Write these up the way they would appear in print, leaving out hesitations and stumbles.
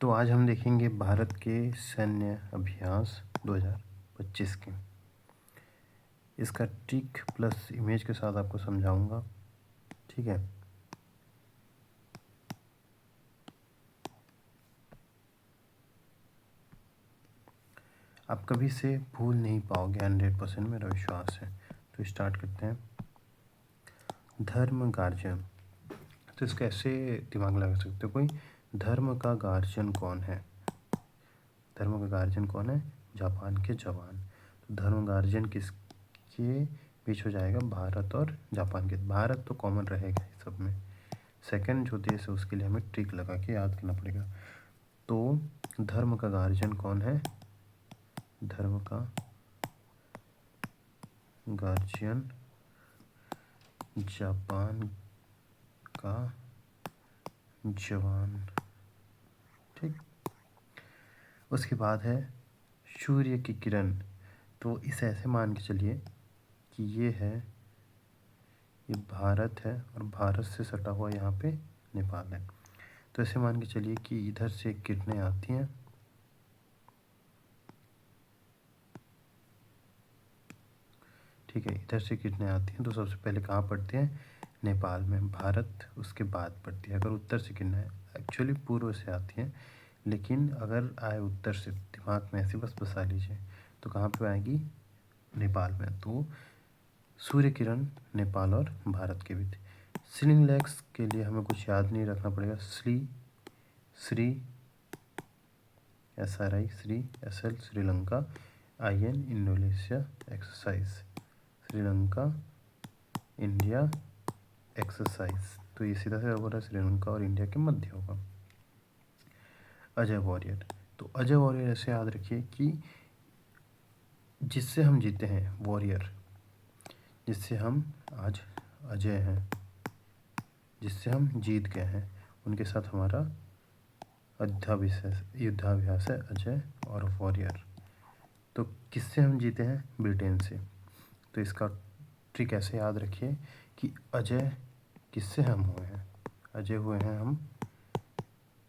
तो आज हम देखेंगे भारत के सैन्य अभ्यास 2025 के। इसका ट्रिक प्लस इमेज के साथ आपको समझाऊंगा, ठीक है। आप कभी से भूल नहीं पाओगे, 100% मेरा विश्वास है। तो स्टार्ट करते हैं। धर्म गार्जियन, तो इसको ऐसे दिमाग लगा सकते हो कोई। धर्म का गार्जियन कौन है? धर्म का गार्जियन कौन है? जापान के जवान। तो धर्म गार्जियन किसके बीच हो जाएगा? भारत और जापान के। भारत तो कॉमन रहेगा इस सब में। सेकंड जो देश है उसके लिए हमें ट्रिक लगा के याद करना पड़ेगा। तो धर्म का गार्जियन कौन है? धर्म का गार्जियन जापान का जवान, ठीक। उसके बाद है सूर्य की किरण। तो इसे ऐसे मान के चलिए कि ये भारत है और भारत से सटा हुआ यहाँ पे नेपाल है। तो ऐसे मान के चलिए कि इधर से किरणें आती हैं, ठीक है। इधर से किरणें आती हैं तो सबसे पहले कहाँ पड़ती हैं? नेपाल में। भारत उसके बाद पड़ती है। अगर उत्तर से किरणें एक्चुअली पूर्व से आती हैं, लेकिन अगर आए उत्तर से, दिमाग में ऐसे बस बसा लीजिए, तो कहाँ पे आएगी? नेपाल में। तो सूर्य किरण नेपाल और भारत के बीच। स्लिंग लेग्स के लिए हमें कुछ याद नहीं रखना पड़ेगा। Shri SRI Shri SL Sri Lanka, IN Indonesia exercise, Sri Lanka India exercise. तो ये सीधा से हो रहा है श्रीलंका और इंडिया के मध्य होगा। अजय वॉरियर, तो अजय वॉरियर ऐसे याद रखिए कि जिससे हम जीते हैं, वॉरियर जिससे हम आज अजय हैं, जिससे हम जीत गए हैं, उनके साथ हमारा युद्धाभ्यास है अजय और वॉरियर। तो किससे हम जीते हैं? ब्रिटेन से। तो इसका ट्रिक ऐसे याद रखिए कि अजय किससे हम हुए हैं? अजय हुए हैं हम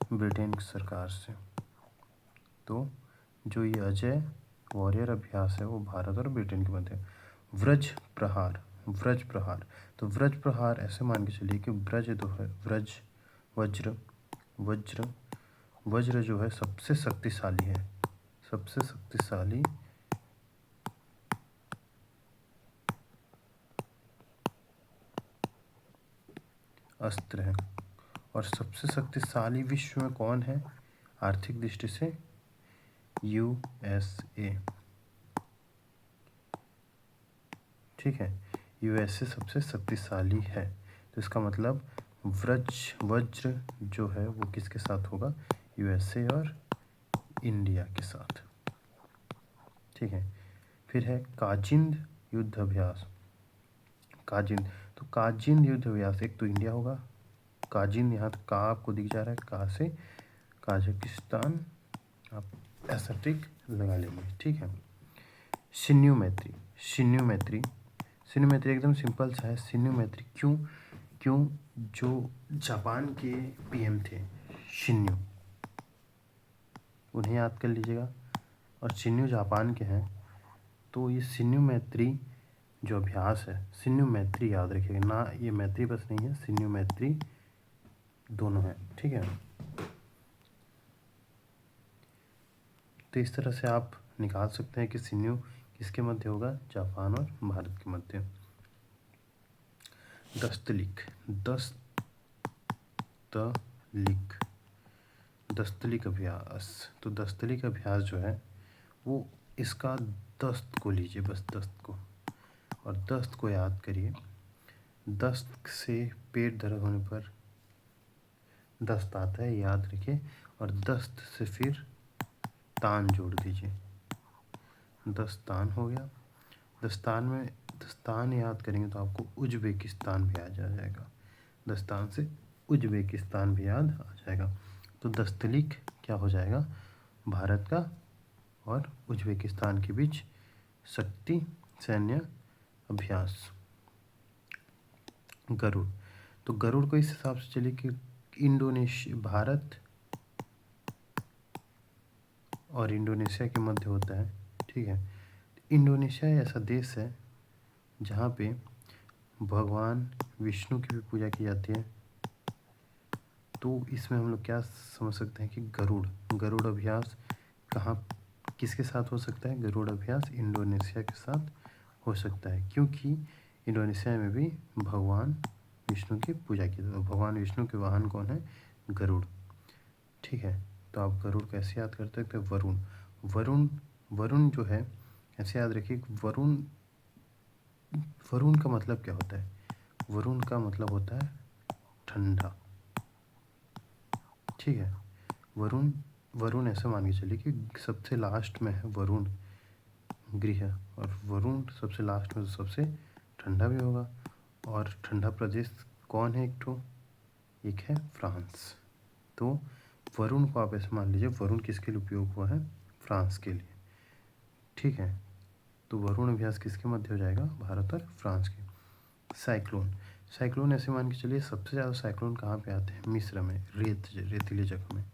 ब्रिटेन की सरकार से। तो जो ये अजय वॉरियर अभ्यास है वो भारत और ब्रिटेन के मध्य। व्रज प्रहार, व्रज प्रहार, तो व्रज प्रहार ऐसे मान के चलिए कि व्रज तो है व्रज, वज्र जो है सबसे शक्तिशाली है, सबसे शक्तिशाली अस्त्र है। और सबसे शक्तिशाली विश्व में कौन है आर्थिक दृष्टि से? USA, ठीक है। USA सबसे शक्तिशाली है। तो इसका मतलब वज्र जो है वो किसके साथ होगा? USA और इंडिया के साथ, ठीक है। फिर है काजिंद युद्ध अभ्यास। काजिंद, तो काजिंद युद्ध अभ्यास, एक तो इंडिया होगा। काजिंद यहाँ का आपको दिख जा रहा है, का से काजाकिस्तान, आप ऐसा ट्रिक लगा लेंगे, ठीक है। शिन्यू मैत्री, शिन्यू मैत्री, शिन्यू मैत्री एकदम सिंपल सा है। शिन्यू मैत्री क्यों जो जापान के PM थे शिन्यू, उन्हें याद कर लीजिएगा। और शिन्यू जापान के हैं। तो ये शिन्यू मैत्री जो अभ्यास है, शिन्यू मैत्री याद रखिएगा ना, ये मैत्री बस नहीं है, शिन्यू मैत्री दोनों है, ठीक है। तो इस तरह से आप निकाल सकते हैं कि शिन्यू किसके मध्य होगा? जापान और भारत के मध्य। दस्तलिक अभ्यास, तो दस्तलिक अभ्यास जो है वो इसका दस्त को लीजिए, बस दस्त को, और दस्त को याद करिए। दस्त से पेट दर्द होने पर दस्त आता है, याद रखिए। और दस्त से फिर तान जोड़ दीजिए, दस्तान हो गया। दस्तान याद करेंगे तो आपको उज्बेकिस्तान भी याद आ जाएगा। दस्तान से उज्बेकिस्तान भी याद आ जाएगा। तो दस्तलिक क्या हो जाएगा? भारत का और उज्बेकिस्तान के बीच शक्ति सैन्य अभ्यास। गरुड़, तो गरुड़ को इस हिसाब से चलिए कि भारत और इंडोनेशिया के मध्य होता है। ठीक है, इंडोनेशिया ऐसा देश है जहाँ पे भगवान विष्णु की भी पूजा की जाती है। तो इसमें हम लोग क्या समझ सकते हैं कि गरुड़ अभ्यास कहाँ किसके साथ हो सकता है? गरुड़ अभ्यास इंडोनेशिया के साथ हो सकता है, क्योंकि इंडोनेशिया में भी भगवान विष्णु की पूजा की जाती है। भगवान विष्णु के वाहन कौन है? गरुड़। ठीक है, तो आप गरुड़ कैसे याद करते हैं? तो वरुण जो है, ऐसे याद रखिए, वरुण का मतलब क्या होता है? वरुण का मतलब होता है ठंडा। ठीक है, वरुण ऐसे मान के चलिए कि सबसे लास्ट में है वरुण गृह, और वरुण सबसे लास्ट में तो सबसे ठंडा भी होगा। और ठंडा प्रदेश कौन है? एक है फ्रांस। तो वरुण को आप ऐसे मान लीजिए, वरुण किसके लिए उपयोग हुआ है? फ्रांस के लिए। ठीक है, तो वरुण अभ्यास किसके मध्य हो जाएगा? भारत और फ्रांस के। साइक्लोन ऐसे मान के चलिए, सबसे ज़्यादा साइक्लोन कहाँ पे आते हैं? मिस्र में, रेतीले जगह में।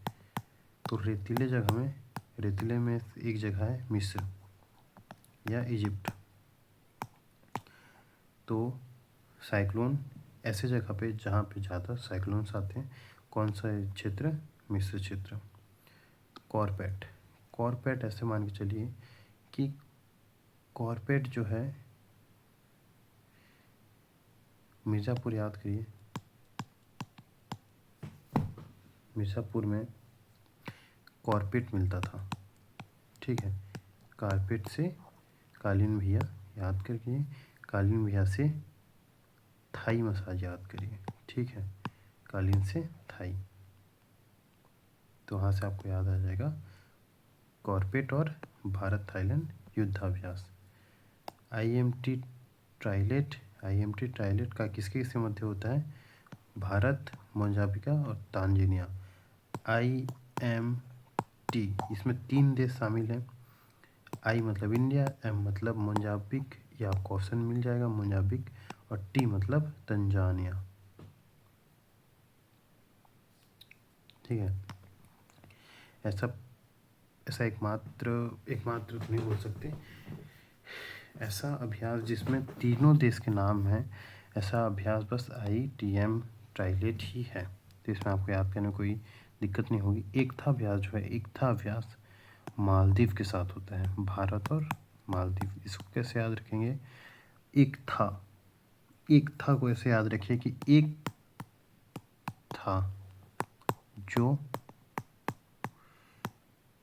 तो रेतीले में एक जगह है मिस्र या इजिप्ट। तो साइक्लोन ऐसे जगह पे जहाँ पे ज़्यादा साइक्लोन्स आते हैं, कौन सा क्षेत्र? मिस्र क्षेत्र। कॉर्पेट ऐसे मान के चलिए कि कॉर्पेट जो है, मिर्ज़ापुर याद करिए, मिर्ज़ापुर में कॉर्पेट मिलता था। ठीक है, कारपेट से कालीन भैया याद करिए, कालीन भैया से थाई मसाज याद करिए। ठीक है, कालीन से थाई, तो वहाँ से आपको याद आ जाएगा कॉर्पेट और भारत थाईलैंड युद्धाभ्यास। IMT ट्राइलेट का किसके मध्य होता है? भारत, मोजाम्बिक और तांजानिया। IMT, इसमें 3 देश शामिल हैं। I मतलब इंडिया, M मतलब मोजाम्बिक, या क्वेश्चन मिल जाएगा मोजाम्बिक, और T मतलब तंजानिया। ठीक है, ऐसा एकमात्र तो नहीं बोल सकते, ऐसा अभ्यास जिसमें तीनों देश के नाम हैं, ऐसा अभ्यास बस ITM ट्राइलेट ही है। तो इसमें आपको याद करने में कोई दिक्कत नहीं होगी। एकता अभ्यास मालदीव के साथ होता है, भारत और मालदीव। इसको कैसे याद रखेंगे? एकता को ऐसे याद रखिए कि एक था जो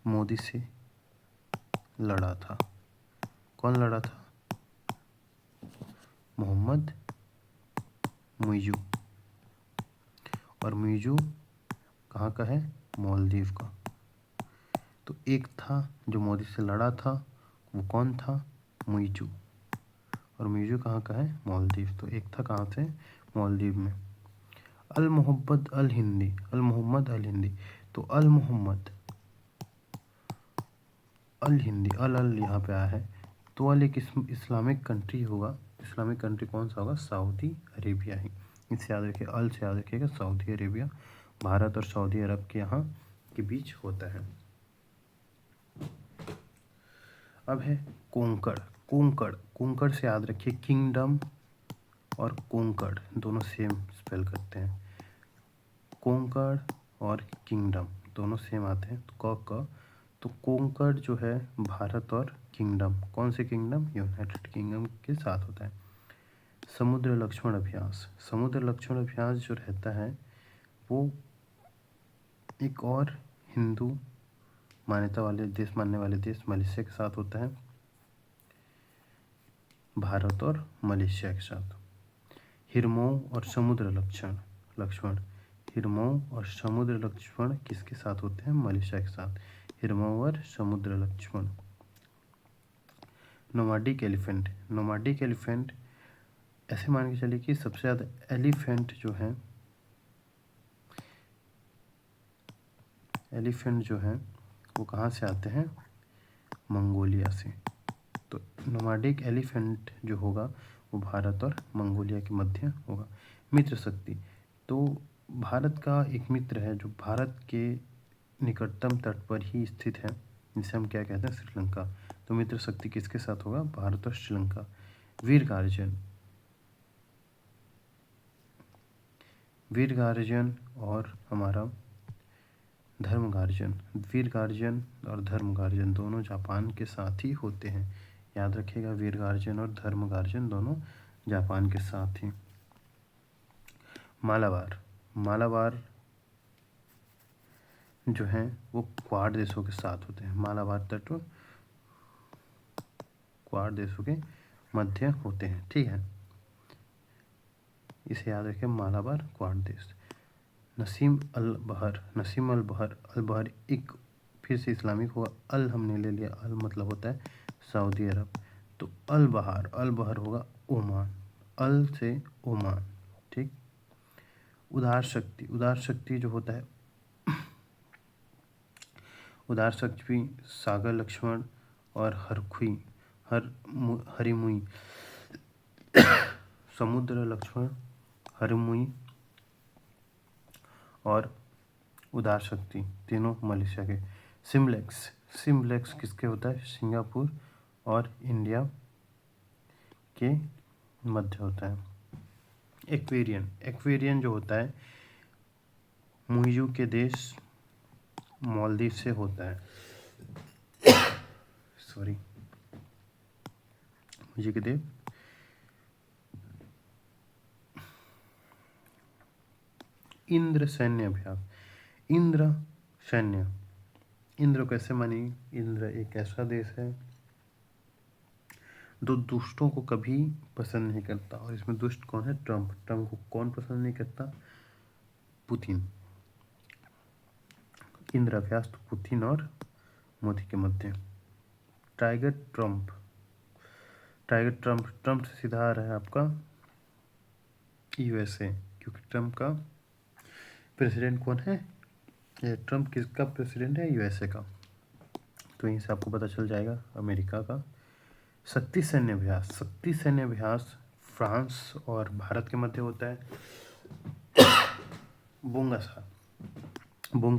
मोदी से लड़ा था। कौन लड़ा था? मोहम्मद मुइज़ू। और मुइज़ू कहाँ का है? मालदीव का। तो एक था जो मोदी से लड़ा था, वो कौन था? मुइज़ू। और मुइज़ू कहाँ का है? मालदीव। तो एक था कहाँ से? मालदीव में। अल मोहम्मद अल हिंदी। तो अल मोहम्मद अल हिंदी, अल यहाँ पे आया है, तो अल एक इस्लामिक कंट्री होगा। इस्लामिक कंट्री कौन सा होगा? सऊदी अरेबिया ही। इससे याद रखिए, अल से याद रखिएगा सऊदी अरेबिया। भारत और सऊदी अरब के यहाँ के बीच होता है। अब है कोंकण से याद रखिए, किंगडम और कोंकण दोनों सेम स्पेल करते हैं। कोंकण और किंगडम दोनों सेम आते हैं, तो तो कोंकण जो है भारत और किंगडम, कौन से किंगडम? यूनाइटेड किंगडम के साथ होता है। समुद्र लक्ष्मण अभ्यास जो रहता है, वो एक और हिंदू मानने वाले देश मलेशिया के साथ होता है, भारत और मलेशिया के साथ। हिरमऊ और समुद्र लक्ष्मण किसके साथ होते हैं? मलेशिया के साथ। हिरमऊ और समुद्र लक्ष्मण। नोमाडिक एलिफेंट ऐसे मान के चलिए कि सबसे ज़्यादा एलिफेंट जो हैं वो कहाँ से आते हैं? मंगोलिया से। तो नोमाडिक एलिफेंट जो होगा वो भारत और मंगोलिया के मध्य होगा। मित्र शक्ति, तो भारत का एक मित्र है जो भारत के निकटतम तट पर ही स्थित है, जिसे हम क्या कहते हैं, श्रीलंका। तो मित्र शक्ति किसके साथ होगा, भारत और श्रीलंका। वीरगार्जियन, वीरगार्जियन और हमारा धर्मगार्जियन। वीरगार्जियन और धर्मगार्जियन दोनों जापान के साथ ही होते हैं, याद रखिएगा, वीरगार्जियन और धर्मगार्जियन दोनों जापान के साथ ही। मालाबार, मालाबार जो हैं वो क्वाड देशों के साथ होते हैं। मालाबार तट क्वाड देशों के मध्य होते हैं, ठीक है, इसे याद रखें, मालाबार क्वाड देश। नसीम अल बहर, नसीम अल बहर, अल बहर एक फिर से इस्लामिक हुआ, अल हमने ले लिया, अल मतलब होता है सऊदी अरब, तो अल बहर, अल बहर होगा ओमान, अल से ओमान, ठीक। उदार शक्ति, उदार शक्ति जो होता है, उदार शक्ति सागर लक्ष्मण और हरखुई, हरिमुई, समुद्र लक्ष्मण, हरिमुई और उदार शक्ति तीनों मलेशिया के। सिम्बलेक्स, सिम्बलेक्स किसके होता है, सिंगापुर और इंडिया के मध्य होता है। एक्वेरियन, एक्वेरियन जो होता है मुइजू के देश मालदीव से होता है, सॉरी, मुझे के देव इंद्र सैन्य अभ्यास, इंद्र सैन्य, इंद्र कैसे मानी, इंद्र एक ऐसा देश है जो दुष्टों को कभी पसंद नहीं करता, और इसमें दुष्ट कौन है, ट्रम्प, ट्रम्प को कौन पसंद नहीं करता, पुतिन। इंद्र अभ्यास तो पुतिन और मोदी के मध्य। Tiger Trump, tiger Trump, Trump से सीधा आ रहा है आपका यूएसए, क्योंकि ट्रम्प का प्रेसिडेंट कौन है, ये ट्रम्प किसका प्रेसिडेंट है, यूएसए का, तो यहीं से आपको पता चल जाएगा अमेरिका का। शक्ति सैन्य अभ्यास, शक्ति सैन्य अभ्यास फ्रांस और भारत के मध्य होता है। बोंग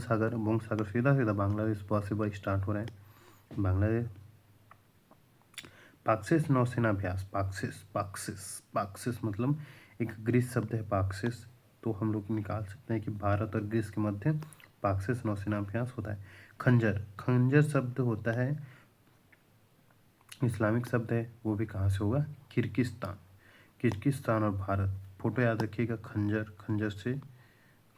सागर, बोंग सागर सीधा सीधा बांग्लादेश पॉसिबल स्टार्ट हो रहे हैं, बांग्लादेश। पाक्सिस नौसेना अभ्यास, पाक्सिस, पाक्सिस, पाक्सिस मतलब एक ग्रीस शब्द है पाक्सिस, तो हम लोग निकाल सकते हैं कि भारत और ग्रीस के मध्य पाक्सिस नौसेना अभ्यास होता है। खंजर, खंजर शब्द होता है इस्लामिक शब्द है, वो भी कहाँ से होगा, किर्गिस्तान, किर्गिस्तान और भारत। फोटो याद रखिएगा, खंजर, खंजर से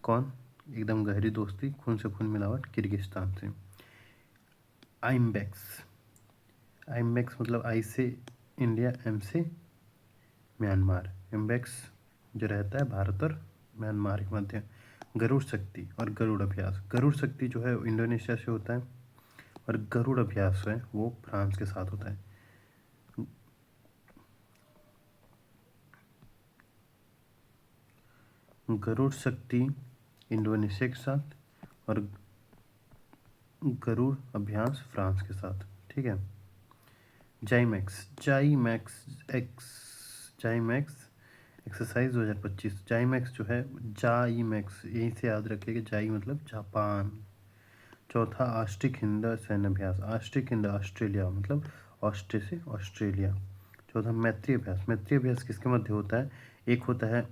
कौन, एकदम गहरी दोस्ती, खून से खून मिलावट, किर्गिस्तान से। आइमबैक्स, आइमबैक्स मतलब आई से इंडिया, एम से म्यांमार, एम्बैक्स जो रहता है भारत और म्यांमार के मध्य। गरुड़ शक्ति और गरुड़ अभ्यास, गरुड़ शक्ति जो है इंडोनेशिया से होता है, और गरुड़ अभ्यास है वो फ्रांस के साथ होता है। गरुड़ शक्ति इंडोनेशिया के साथ और गरुड़ अभ्यास फ्रांस के साथ, ठीक है। जाइमैक्स, जाइमैक्स एक्स, जाइमैक्स एक्सरसाइज 2025, जाइमैक्स जो है, जाइमैक्स यहीं से याद रखिएगा, जाई मतलब जापान। चौथा आर्कटिक हिंद सैन्य अभ्यास, आर्कटिक हिंद ऑस्ट्रेलिया मतलब ऑस्ट्रे से ऑस्ट्रेलिया। चौथा मैत्री अभ्यास, मैत्री अभ्यास किसके मध्य होता है, एक होता है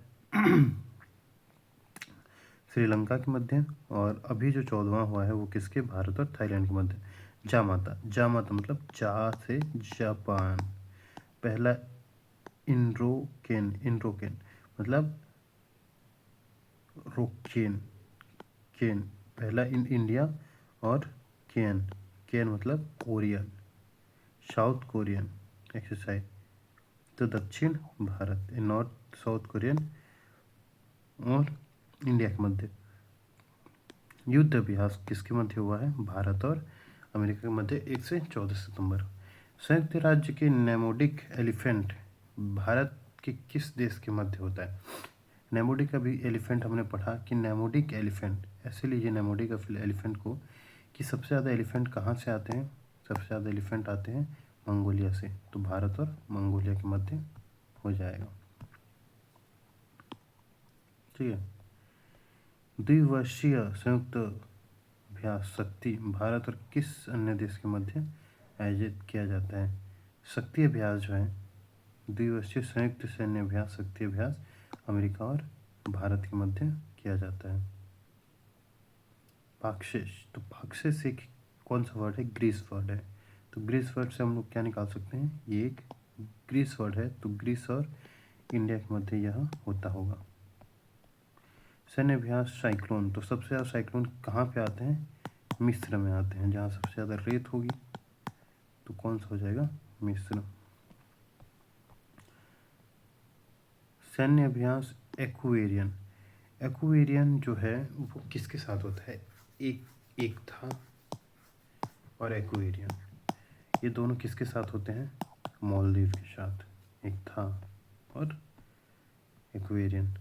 श्रीलंका के मध्य, और अभी जो 14वां हुआ है वो किसके, भारत और थाईलैंड के मध्य। जामाता, जामाता मतलब जा से जापान। पहला इंड्रोकेन, इंड्रोकेन मतलब रोकेन, केन, पहला इंडिया, और केन, केन मतलब कोरियन, साउथ कोरियन एक्सरसाइज, तो दक्षिण भारत, नॉर्थ साउथ कोरियन और इंडिया के मध्य। युद्ध अभ्यास किसके मध्य हुआ है, भारत और अमेरिका के मध्य, 1 से 14 सितंबर। संयुक्त राज्य के नेमोडिक एलिफेंट भारत के किस देश के मध्य होता है। नेमोडिक अभी एलिफेंट हमने पढ़ा कि नेमोडिक एलिफेंट, ऐसे लीजिए नेमोडिक एलिफेंट को, कि सबसे ज़्यादा एलिफेंट कहाँ से आते हैं, सबसे ज़्यादा एलिफेंट आते हैं मंगोलिया से, तो भारत और मंगोलिया के मध्य हो जाएगा, ठीक है। द्विवर्षीय संयुक्त अभ्यास शक्ति भारत और किस अन्य देश के मध्य आयोजित किया जाता है? शक्ति अभ्यास जो है द्विपक्षीय संयुक्त सैन्य अभ्यास शक्ति अभ्यास अमेरिका और भारत के मध्य किया जाता है। पाक्षेश, तो पाक्षेश एक कौन सा वर्ड है? ग्रीस वर्ड है। तो ग्रीस वर्ड से हम लोग क्या निकाल सकते हैं? ये एक ग्रीस वर्ड है, तो ग्रीस और इंडिया के मध्य यह होता होगा। सैन्य अभ्यास साइक्लोन, तो सबसे ज़्यादा साइक्लोन कहाँ पे आते हैं? मिस्र में आते हैं, जहाँ सबसे ज़्यादा रेत होगी। तो कौन सा हो जाएगा? मिस्र। सैन्य अभ्यास एक्वेरियन, एक्वेरियन जो है वो किसके साथ होता है? एक था और एक्वेरियन, ये दोनों किसके साथ होते हैं? मालदीव के साथ। एक था और एक्वेरियन।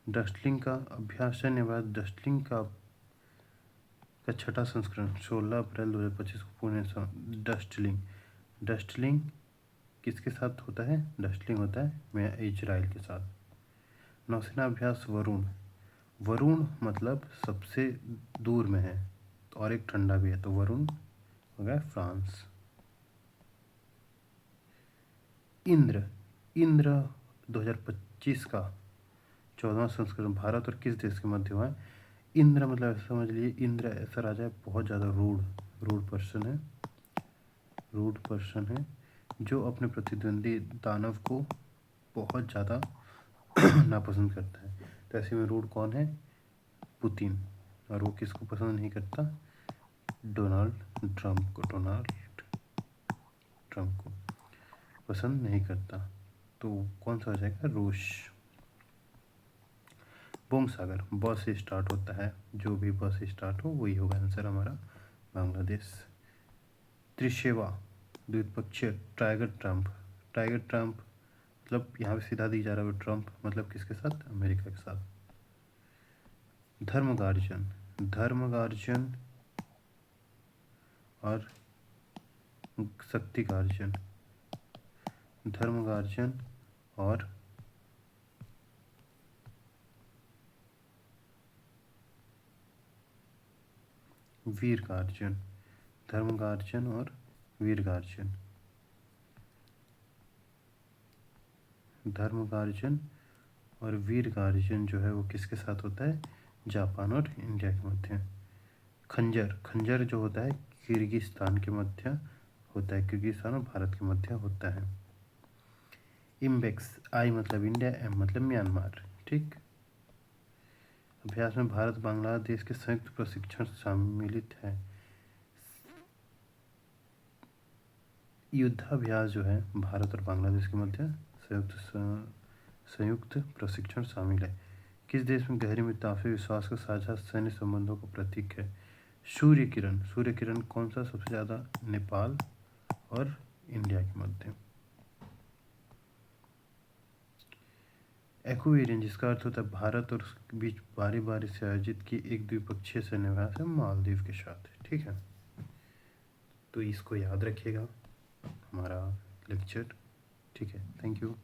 डस्टलिंग का अभ्यास सैन्य अभ्यास डस्टलिंग का छठा संस्करण 16 अप्रैल 2025 को पुणे से। डस्टलिंग किसके साथ होता है? डस्टलिंग होता है मैं इजराइल के साथ। नौसेना अभ्यास वरुण, वरुण मतलब सबसे दूर में है और एक ठंडा भी है, तो वरुण हो गया फ्रांस। इंद्र, इंद्र 2025 का 14वां संस्करण भारत और किस देश के मध्य हुआ है? इंद्र मतलब ऐसा समझ लीजिए, इंद्र ऐसा राजा है बहुत ज़्यादा रूड पर्सन है जो अपने प्रतिद्वंदी दानव को बहुत ज़्यादा नापसंद करता है। तो ऐसे में रूड कौन है? पुतिन। और वो किसको पसंद नहीं करता? डोनाल्ड ट्रंप को पसंद नहीं करता। तो कौन सा हो जाएगा? रूस। बोम सागर, ब से स्टार्ट होता है, जो भी ब से स्टार्ट हो वही होगा आंसर हमारा, बांग्लादेश। त्रिशेवा द्विपक्षीय टाइगर ट्रंप मतलब यहाँ पे सीधा दी जा रहा है ट्रंप मतलब किसके साथ? अमेरिका के साथ। धर्मगार्जन और शक्तिगार्जन, धर्मगार्जन और वीरगार्जन, धर्मगार्जन और वीरगार्जन। धर्मगार्जन और वीरगार्जन जो है वो किसके साथ होता है? जापान और इंडिया के मध्य। खंजर जो होता है किर्गिस्तान के मध्य होता है, किर्गिस्तान और भारत के मध्य होता है। इम्बेक्स, आई मतलब इंडिया, एम मतलब म्यांमार। ठीक। अभ्यास में भारत बांग्लादेश के संयुक्त प्रशिक्षण सम्मिलित है। युद्धाभ्यास जो है भारत और बांग्लादेश के मध्य संयुक्त प्रशिक्षण शामिल है। किस देश में गहरी मित्रता विश्वास का साझा सैन्य संबंधों का प्रतीक है? सूर्य किरण कौन सा सबसे ज़्यादा? नेपाल और इंडिया के मध्य। एक्वेरियन जिसका अर्थ होता है भारत और उसके बीच बारी बारी से आयोजित की एक द्विपक्षीय सैन्य अभ्यास है मालदीव के साथ। ठीक है, तो इसको याद रखिएगा हमारा लेक्चर। ठीक है, थैंक यू।